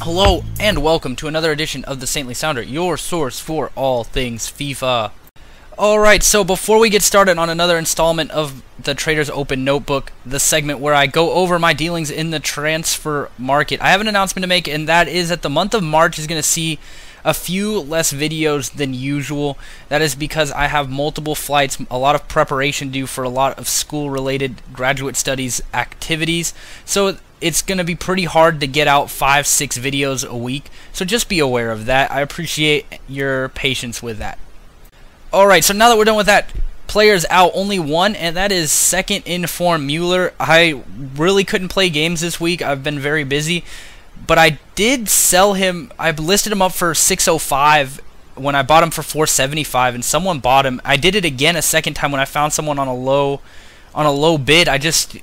Hello and welcome to another edition of the Saintly Sounder, your source for all things FIFA. Alright, so before we get started on another installment of the Traders Open Notebook, the segment where I go over my dealings in the transfer market, I have an announcement to make, and that is that the month of March is going to see a few less videos than usual. That is because I have multiple flights, a lot of preparation due for a lot of school-related graduate studies activities. So it's going to be pretty hard to get out 5-6 videos a week. So just be aware of that. I appreciate your patience with that. Alright, so now that we're done with that, players out, only one, and that is second in form Mueller. I really couldn't play games this week. I've been very busy. But I did sell him. I listed him up for 605 when I bought him for 475, and someone bought him. I did it again a second time when I found someone on a low bid.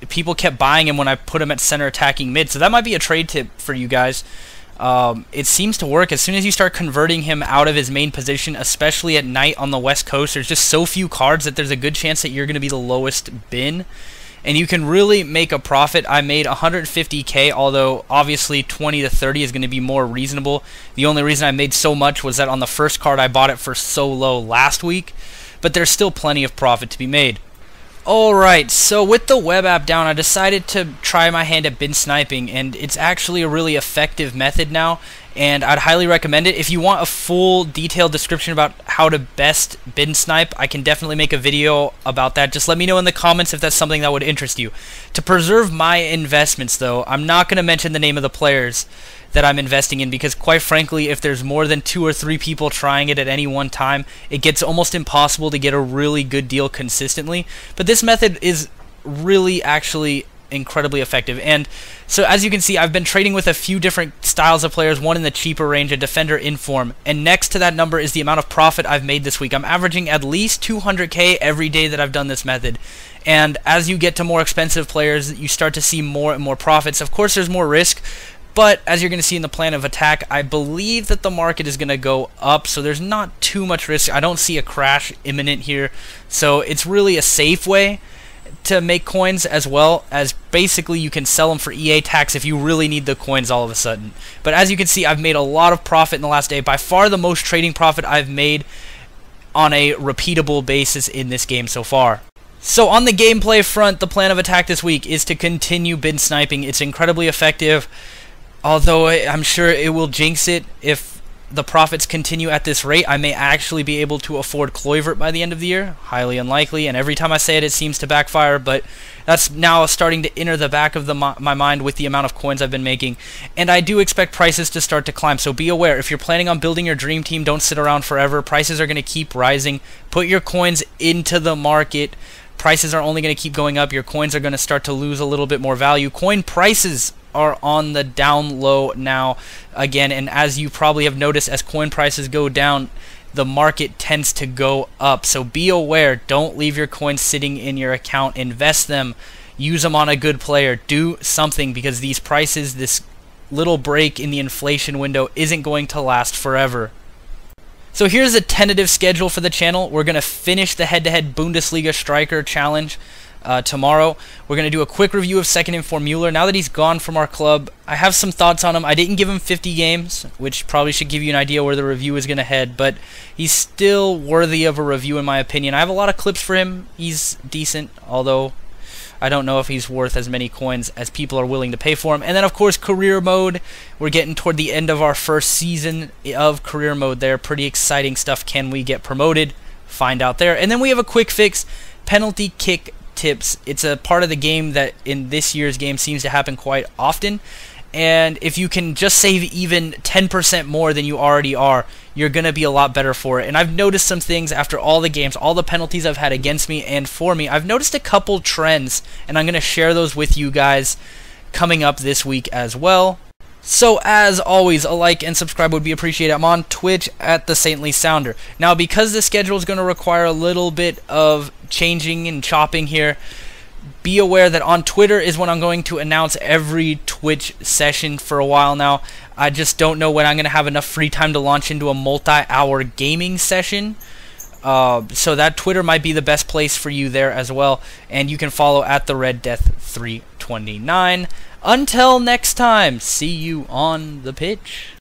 People kept buying him when I put him at center attacking mid. So that might be a trade tip for you guys. It seems to work. As soon as you start converting him out of his main position, especially at night on the West Coast, there's just so few cards that there's a good chance that you're going to be the lowest bin. And you can really make a profit. I made 150k, although obviously 20 to 30 is going to be more reasonable. The only reason I made so much was that on the first card I bought it for so low last week. But there's still plenty of profit to be made. Alright, so with the web app down, I decided to try my hand at bin sniping, and it's actually a really effective method now, and I'd highly recommend it. If you want a full detailed description about how to best bin snipe, I can definitely make a video about that. Just let me know in the comments if that's something that would interest you. To preserve my investments, though, I'm not going to mention the name of the players that I'm investing in, because quite frankly, if there's more than 2 or 3 people trying it at any one time, it gets almost impossible to get a really good deal consistently. But this method is really actually incredibly effective. And so as you can see, I've been trading with a few different styles of players, one in the cheaper range, a defender in form, and next to that number is the amount of profit I've made this week. I'm averaging at least 200k every day that I've done this method. And as you get to more expensive players, you start to see more and more profits. Of course, there's more risk, but as you're going to see in the plan of attack, I believe that the market is going to go up, so there's not too much risk. I don't see a crash imminent here, so it's really a safe way to make coins, as well as basically you can sell them for EA tax if you really need the coins all of a sudden. But as you can see, I've made a lot of profit in the last day, by far the most trading profit I've made on a repeatable basis in this game so far. So on the gameplay front, the plan of attack this week is to continue bin sniping. It's incredibly effective, although I'm sure it will jinx it if the profits continue at this rate. I may actually be able to afford Kluivert by the end of the year. Highly unlikely, and every time I say it, it seems to backfire, but that's now starting to enter the back of my mind with the amount of coins I've been making. And I do expect prices to start to climb, so be aware. If you're planning on building your dream team, don't sit around forever. Prices are going to keep rising. Put your coins into the market. Prices are only going to keep going up. Your coins are going to start to lose a little bit more value. Coin prices are on the down low now again, and as you probably have noticed, as coin prices go down, the market tends to go up. So be aware. Don't leave your coins sitting in your account. Invest them. Use them on a good player. Do something, because these prices, this little break in the inflation window, isn't going to last forever. So here's a tentative schedule for the channel. We're going to finish the head-to-head Bundesliga striker challenge tomorrow. We're going to do a quick review of second in form Mueller. Now that he's gone from our club, I have some thoughts on him. I didn't give him 50 games, which probably should give you an idea where the review is going to head, but he's still worthy of a review in my opinion. I have a lot of clips for him. He's decent, although I don't know if he's worth as many coins as people are willing to pay for him. And then, of course, career mode. We're getting toward the end of our first season of career mode there. Pretty exciting stuff. Can we get promoted? Find out there. And then we have a quick fix, penalty kick tips. It's a part of the game that in this year's game seems to happen quite often. And if you can just save even 10% more than you already are, you're going to be a lot better for it. And I've noticed some things after all the games, all the penalties I've had against me and for me. I've noticed a couple trends, and I'm going to share those with you guys coming up this week as well. So as always, a like and subscribe would be appreciated. I'm on Twitch at the Saintly Sounder. Now, because the schedule is going to require a little bit of changing and chopping here, be aware that on Twitter is when I'm going to announce every Twitch session for a while now. I just don't know when I'm going to have enough free time to launch into a multi-hour gaming session. So that Twitter might be the best place for you there as well. And you can follow at the Red Death 329. Until next time, see you on the pitch.